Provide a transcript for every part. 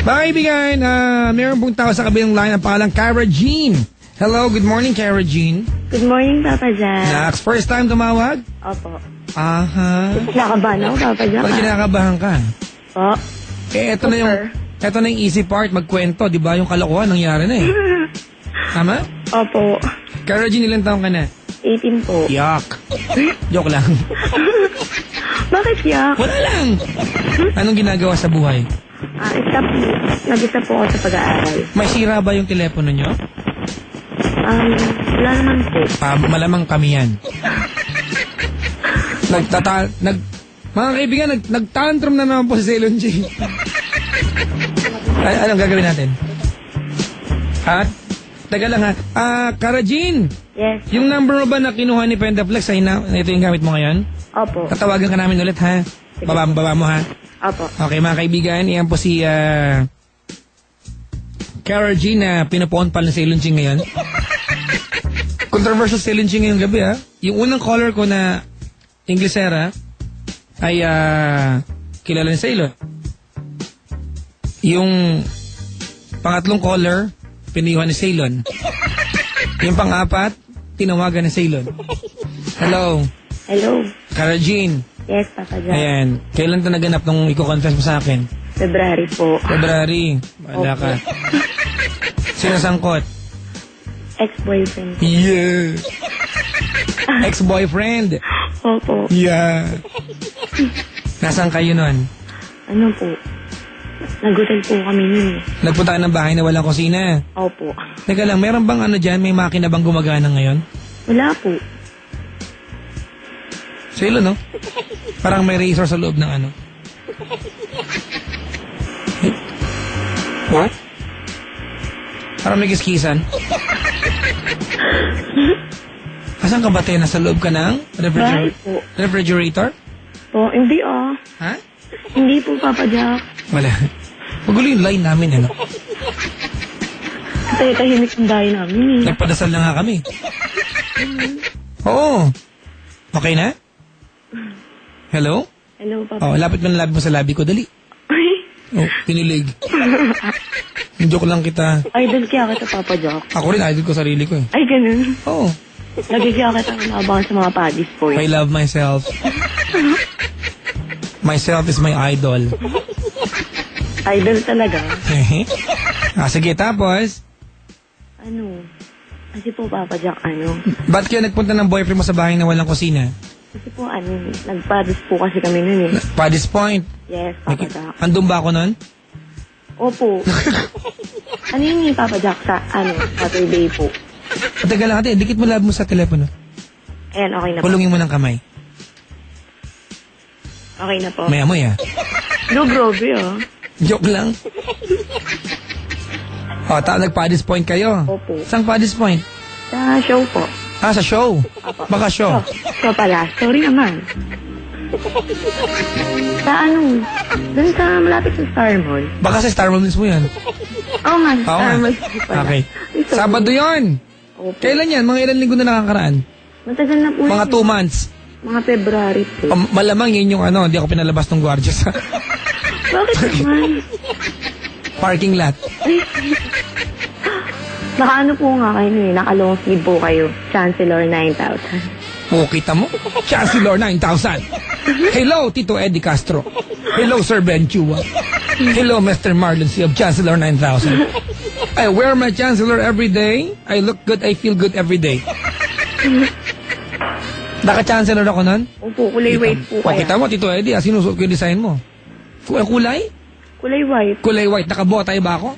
Mga kaibigan, meron pong tao sa kabilang line ang pangalang Cara Jean. Hello, good morning, Cara Jean. Good morning, Papa Jack. Nax, first time tumawag? Opo. Aha. Kinakabahan ako, Papa Jack. Pag kinakabahan ka? Po. Ito na yung easy part, magkwento, di ba? Yung kalokohan, nangyari na eh. Tama? Opo. Cara Jean, ilang taong ka na? 18 po. Yak. Joke lang. Bakit yak? Wala lang. Anong ginagawa sa buhay? Nag-isa po ako sa pag-aaral. May sira ba yung telepono nyo? Wala naman po. Malamang kami yan. Mga kaibigan, nag-tantrum na naman po si Ceylon G. Anong gagawin natin? Taga lang ha. Cara Jean. Yes. Yung number mo ba na kinuha ni Pendaflex, ito yung gamit mo ngayon? Opo. Tatawagan ka namin ulit ha. Baba mo ha. Opo. Okay mga kaibigan, iyan po si Cara Jean na pinupuon pa ng Ceylon G ngayon. Controversial Ceylon G ngayong gabi ha. Yung unang caller ko na Inglesera ay kilala ni Ceylon. Yung pangatlong caller, piniyuhan ni Ceylon. Yung pang-apat, tinawagan ni Ceylon. Hello. Hello. Cara Jean. Yes, Papa Jack. Ayan. Kailan ito naganap nung i-confess mo sa akin? February po. February. Wala ka. Sinasangkot? Ex-boyfriend. Yeah. Ex-boyfriend. Opo. Yeah. Nasaan kayo nun? Ano po? Nagutal po kami nun. Nagpunta ka ng bahay na walang kusina? Opo. Teka lang, meron bang ano dyan? May makina bang gumagana ngayon? Wala po. Silo, no? Parang may razor sa loob ng ano. What? Parang may kiskisan. Asan ka ba, te? Nasa loob ka ng refrigerator? Po, hindi Ha? Hindi po, Papa Jack. Wala. Magulo yung line namin, ano? Kasi tahimik ang dahi namin. Nagpadasal na nga kami. Oo. Okay na? Hello? Hello, Papa. Oh, lapit mo na labi mo sa labi ko. Dali. Oh, pinilig. Joke lang kita. Idol kaya kita, Papa Jack. Ako rin, idol ko sarili ko eh. Ay, ganun. Oo. Lagi kaya kita naabangan sa mga paddies po. I love myself. Myself is my idol. Idol talaga. Sige, tapos? Ano? Kasi po, Papa Jack, Ba't kayo nagpunta ng boyfriend mo sa bahay na walang kusina? Kasi po, nagpadis po kasi kami nun eh. Paddy's Point? Yes, Papa Jack. Andun ba ako nun? Opo. Ano yun yung Papa Jack sa, Saturday po? Tagal lang ate, dikit mo lab mo sa telepono. Ayan, okay na po. Pulungin mo ng kamay. Okay na po. May amoy No, grabe Joke lang. Nag-Paddy's Point kayo? Opo. Saan Paddy's Point? Sa show po. Sa show? Opo. Baka show? Show pala. Sorry naman. Sa dun sa malapit sa Star Mall. Baka sa Star Mall mismo yan. Oo nga, Star Mall pala. Okay. Sabado yun. Opo. Kailan yan? Mga ilang linggo na nakakaraan? Matagal na po. Mga 2 months. Mga February po. Malamang yun yung hindi ako pinalabas ng gwardiya sa Bakit naman? parking lot. Naka po nga kayo naka-long sleeve po kayo. Chancellor 9,000. Kita mo? Chancellor 9,000. Hello, Tito Eddie Castro. Hello, Sir Ben Chua. Hello, Mr. Marlon C. of Chancellor 9,000. I wear my Chancellor every day. I look good, I feel good every day. Naka-Chancellor ako nun? Opo, kulay white po kaya. Kita mo, Tito Eddie, sinusuot ko yung design mo. Kulay? Kulay white. Kulay white. Nakabotay ba ako?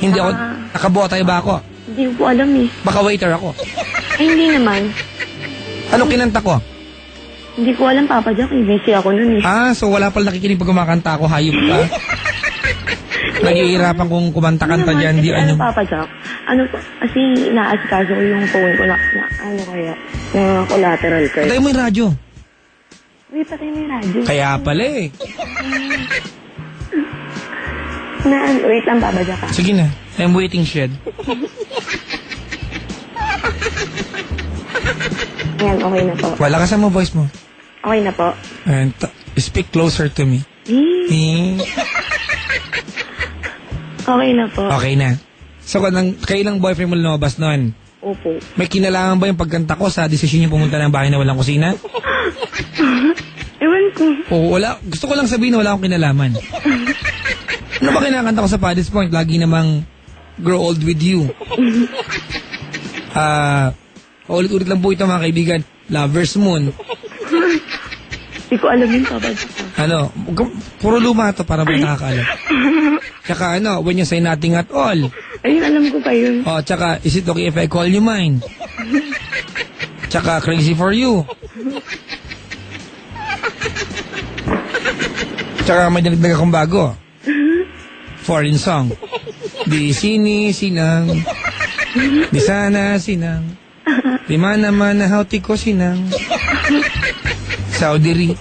Hindi ako. Nakabotay ba ako? Hindi ko po alam eh. Baka waiter ako. Ay, hindi naman. Ano kinanta ko? Hindi ko alam, Papa Jack. Busy ako nun eh. So wala pala nakikinig pag kumakanta ako. Hayop ka. Naghihirapan kong kumanta-kanta dyan. Papa Jack? Kasi naasikaso ko yung phone ko na collateral ko. Patay mo yung radyo. Uy, patay mo yung radyo. Kaya pala eh. Wait lang, Papa Jack. Sige na. I'm waiting, Shed. Ayan, okay na po. Wala ka sa mo voice mo. Okay na po. And speak closer to me. Okay na po. Okay na. So, kayo lang boyfriend mo lumabas nun? Opo. May kinalaman ba yung pagkanta ko sa desisyon niyo pumunta ng bahay na walang kusina? Ewan ko. Oo, wala. Gusto ko lang sabihin na wala akong kinalaman. Ano ba kinakanta ko sa Paddy's Point? Lagi namang grow old with you. Ulit-ulit lang po ito mga kaibigan. Lover's Moon. Hindi ko alam yung Papa Jack. Ano, puro luma to para may nakakaalam. Tsaka when you say nothing at all. Ayun, alam ko pa yun. Oh, tsaka, is it okay if I call you mine? Tsaka, crazy for you. Tsaka, may dinagdag akong bago. Foreign song. Di sini, sinang. Di sana, sinang. Di mana, hauti ko, sinang. Saudiri.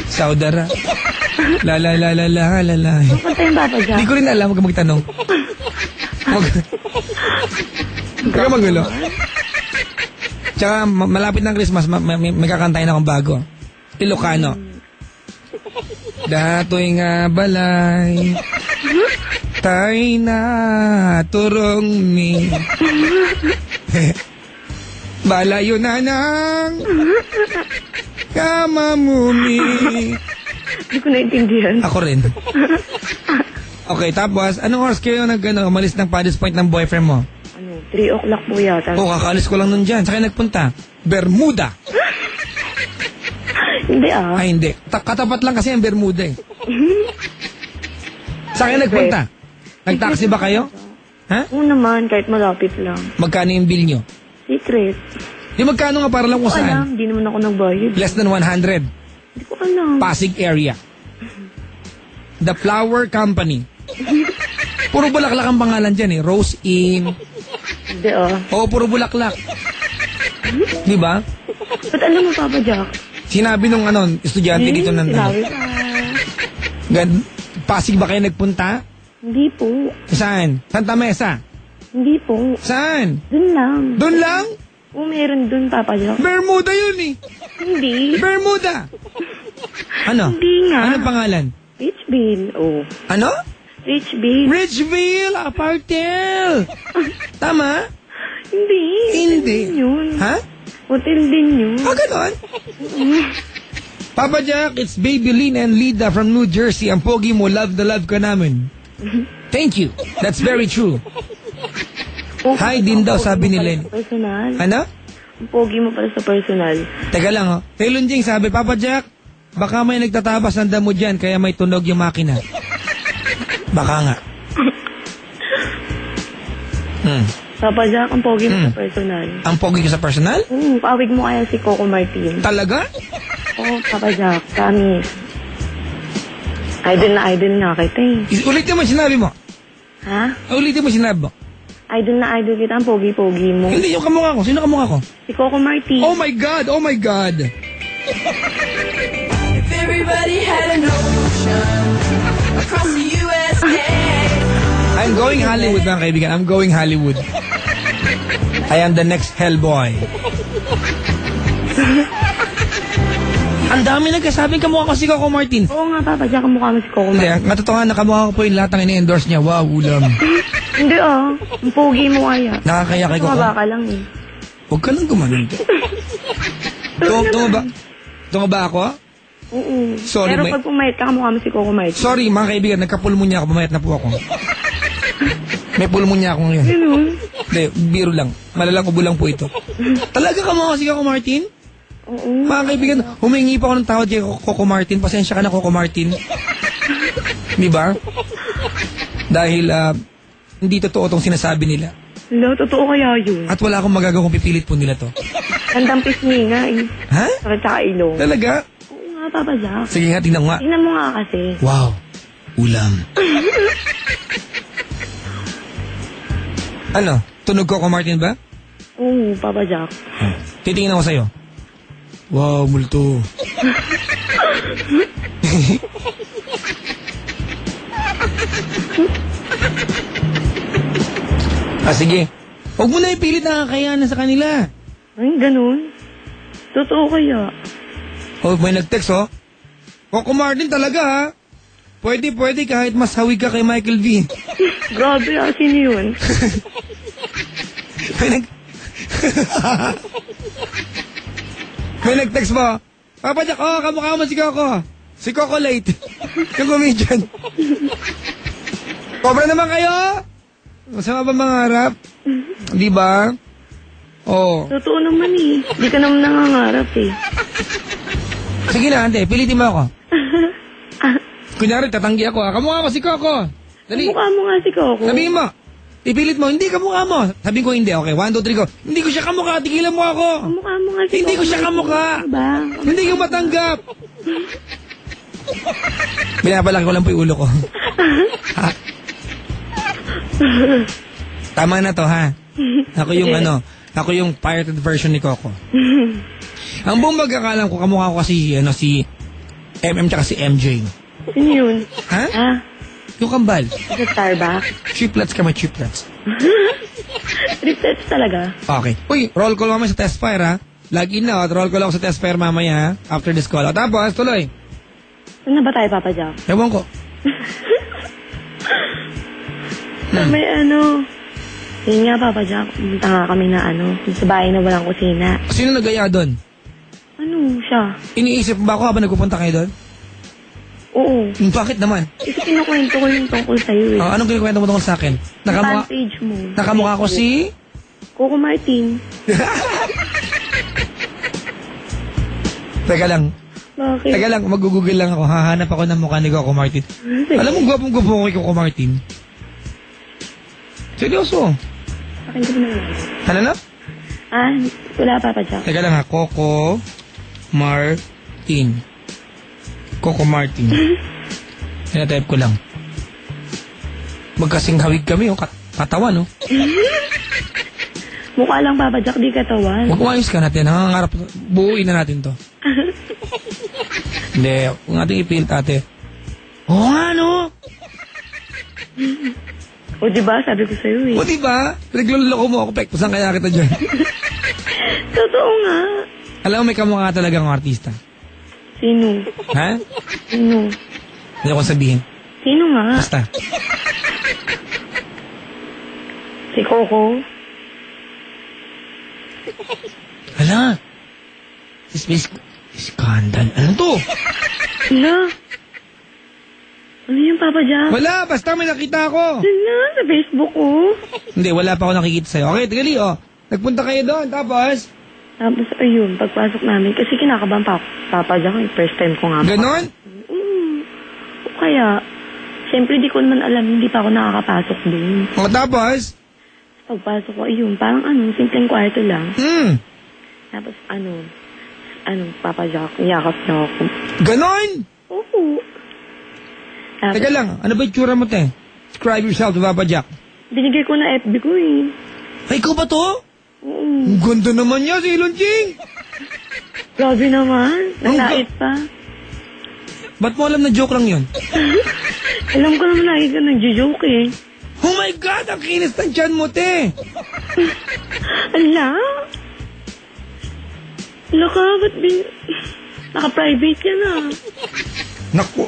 Saudara. La. Punta yung Papa Jack. Hindi ko rin alam, huwag ka magtanong. Huwag ka magulo. Tsaka malapit ng Christmas, may kakantayin akong bago. Ilocano. Dato'y nga balay, tay na turong ni balayo na ng kamamumi. Hindi ko naintindihan. Ako rin. Okay, tapos, anong oras kayo umalis ng Paddy's Point ng boyfriend mo? 3 o'clock po yata. Kakaalis ko lang nun dyan. Saan kayo nagpunta? Bermuda. Hindi ah. Ay, hindi. Katapat lang kasi ang Bermuda eh. Saan kayo nagpunta? Nag-taxi ba kayo? Ha? Oo naman, kahit malapit lang. Magkano yung bill nyo? Secret. Di magkano nga para lang kung Hindi ko alam, saan? hindi naman ako nagbayad. Less than 100. Hindi ko alam. Pasig area. The Flower Company. Puro bulaklak ang pangalan dyan eh. Rose Inn. Hindi ah. Oo, puro bulaklak. Di ba? Ba't alam mo, Papa Jack? Sinabi nung estudyante dito ng Sinabi pa. Pasig ba kayo nagpunta? Hindi po. Saan? Santa Mesa? Hindi po. Saan? Dun lang. Doon lang? Oo, meron dun, Papa Jack. Bermuda yun eh. Hindi. Bermuda. Ano? Hindi nga. Anong pangalan? Richville. Oh. Ano? Richville. Ridgeville Apartel. Tama? Hindi. Hindi. Hotel din yun. Ha? Hotel din yun. Ganon? Papa Jack, it's Baby Lynn and Lida from New Jersey. Ang pogi mo, love na love ka namin. Thank you. That's very true. Hi din daw, sabi ni Len. Personal. Ano? Ang pogi mo pala sa personal. Teka lang, oh. Kay Lunjing sabi, Papa Jack, baka may nagtatabas ng damo dyan, kaya may tunog yung makina. Baka nga. Papa Jack, ang pogi mo sa personal. Ang pogi ko sa personal? Pawig mo kaya si Coco Martin. Talaga? Oo, Papa Jack, promise. Idol na kita eh. Ulitin mo sinabi mo. Ha? Ulitin mo sinabi mo. Idol na idol kita, ang pogi-pogi mo. Hindi, yung kamukha ko. Sino kamukha ko? Si Coco Martin. Oh my God! Oh my God! If everybody had an ocean across the USA. I'm going Hollywood, mga kaibigan. I'm going Hollywood. I am the next Hellboy. Ang dami nagkasabing kamukha ko si Coco Martin. Oo nga, Papa Jack, ang mukha mo si Coco Hindi, Martin. ang katotohanan na kamukha ko po yung lahat ng ini-endorse niya. Wow, ulam. Hindi ah, ang pogi mo kaya. Nakakaya kay Coco. Tumaba ka lang eh. Huwag ka lang gumanon. Tunga ba ako? Oo. Sorry, Pero pag pumayat ka, kamukha mo si Coco Martin. Sorry, mga kaibigan, nagkapulmonya ako. Pumayat na po ako. May pulmonya ako ngayon. Ganun. Hindi, biro lang. Malalang ubo lang po ito. Talaga kamukha si Coco Martin? Oo. Mga kaibigan, humingi pa ako ng tawad kay Coco Martin. Pasensya ka na, Coco Martin. Di ba? Dahil, hindi totoo itong sinasabi nila. Hello, totoo kaya yun. At wala akong magagawa kung pipilit po nila to. Tandang pisngi nga eh. Ha? Sakit sa ilong. Talaga? Oo nga, Papa Jack. Sige nga, tingnan nga. Tingnan mo nga kasi. Wow. Ulam. Ano? Tunog Coco Martin ba? Oo, Papa Jack. Titingin ako sa'yo. Wow, multo. Sige. Huwag mo na ipilit na kakayanan sa kanila. Ay, ganun. Totoo kaya. Oh, may nag-text, oh. Coco Martin talaga, ha? Pwede kahit mas hawig ka kay Michael V. Grabe, sino yun? May nag-text mo. Papa Jack, kamukha mo si Coco. Si Coco late. Yung comedian. Cobra naman kayo. Masama ba mangarap? Di ba? Oo. Totoo naman eh. Di ka naman nangangarap eh. Sige na, ante. Pilitin mo ako. Kunyari, tatanggi ako. Kamukha mo si Coco. Dali. Mukha mo nga si Coco. Sabihin mo. Ipilit mo, hindi kamukha mo. Sabihin ko hindi. Okay, 1, 2, 3 go. Hindi ko siya kamukha. Tigilan mo ako. Mukha mo nga si Hindi ko Coco. siya kamukha. Diba? Hindi ko matanggap. Binapalaki ko lang po yung ulo ko. Ha? Tama na to, ha? Ako yung ako yung pirated version ni Coco. Ang buong magkakalam ko, kamukha ko kasi si MM tsaka si MJ. Sino yun? Ha? Ah, Yung kambal. sa Starbucks. Triplets ka, may triplets. Triplets talaga. Okay. Uy, roll call mamaya sa test fire, ha? Log in na, roll call ako sa test fire mamaya, ha? After this call. O, tapos, tuloy. Saan na ba tayo, Papa Jack? Ewan ko. May yun nga, Papa Jack. Pumunta nga kami na sa bahay na walang kusina. Sino nagaya doon? Siya? Iniisip ba ako habang nagpupunta kayo doon? Oo. Bakit naman? Kasi kinukwento ko yung tungkol sa'yo eh. Anong kinikwento mo tungkol sa akin? Fan page mo. Nakamukha ko si... Coco Martin. Teka lang. Bakit? Teka lang, mag-google lang ako. Hahanap ako ng mukha ni Coco Martin. Alam mo, gwapong-gwapo ko kay Coco Martin. Seryoso. Akin ko na yun. Ano na? Wala, Papa Jack. Teka lang ha, Coco Martin. Coco Martin. Sinatype ko lang. Magkasing hawig kami, katawan, Mukha lang, Papa Jack, di katawan. Mag-uayos ka natin, nangangarap. Buuin na natin to. Hindi, kung ating ipilit ate. Oo nga, no? O, diba? Sabi ko sa'yo eh. O, diba? Nagluloko mo ako, Pek. Saan kaya kita dyan? Totoo nga. Alam mo, may kamukha talagang artista. Sino? Ha? Sino? Hindi ko sabihin. Sino nga? Basta. Si Coco? Hala. Scandal. Ano to? Wala. Ano yung Papa Jack? Wala, basta may nakita ako. Wala, sa Facebook ko. Hindi, wala pa ako nakikita sa'yo. Okay, tigali, Nagpunta kayo doon, tapos? Tapos, ayun, pagpasok namin, kasi kinakabahan Papa Jack, first time ko nga. Ganon? Kaya, siyempre di ko naman alam, hindi pa ako nakakapasok doon. O, tapos? Pagpasok ko, ayun, parang simpleng kwarto lang. Tapos, Papa Jack, yakap niya ako. Ganon? Oo. Tapos, Teka lang, ano ba yung tsura mo, te? Describe yourself to Papa Jack. binigay ko na FB ko eh. Ay, ikaw ba to? Oo. Ang ganda naman niya, si Ilonching. Grabe naman. Nalait pa. Ba't mo alam na joke lang yun? Alam ko naman lagi ka nagjo-joke eh. Oh my God, ang kinis ng tiyan mo, te. Ala? Ala ka, ba't naka-private ka na? Naku.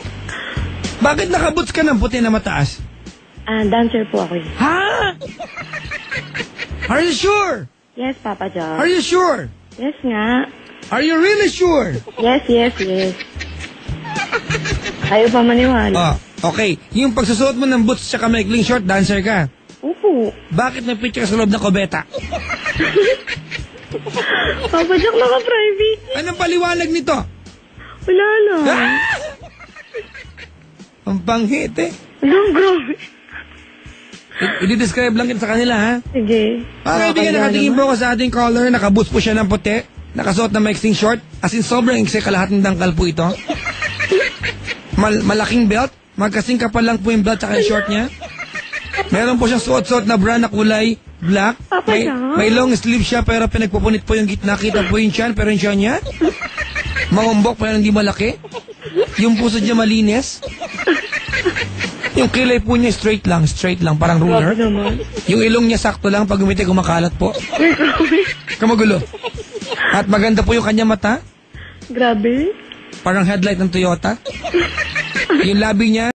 Bakit nakaboots ka ng puti na mataas? Dancer po ako eh. Ha? Are you sure? Yes, Papa Jack. Are you sure? Yes nga. Are you really sure? Yes. Ayaw pa maniwala. Okay. Yung pagsusuot mo ng boots tsaka maikling short, dancer ka. Opo. Bakit may picture sa loob ng kubeta? Papa Jack, naka-private. Anong paliwanag nito? Wala na. Ang panghit eh. Walang grabe. I-describe lang kita sa kanila, ha? Sige. Kaibigan, nakatingin po ako sa ating caller, nakaboots po siya ng puti, nakasuot na maiksing short, as in sobrang iksi, kalahating dangkal po ito. Malaking belt, magkasing kapal lang po yung belt tsaka yung short niya. Meron po siyang suot-suot na bra na kulay black. May long sleeve siya pero pinagpupunit po yung gitna, kita po yung tiyan, pero yung tiyan niya mangumbok pero hindi malaki. Yung puso niya malinis. Yung kilay po niya straight lang, parang ruler. Yung ilong niya sakto lang, pag umiti kumakalat po. Kamagulo. At maganda po yung kanya mata. Grabe. Parang headlight ng Toyota. Yung labi niya,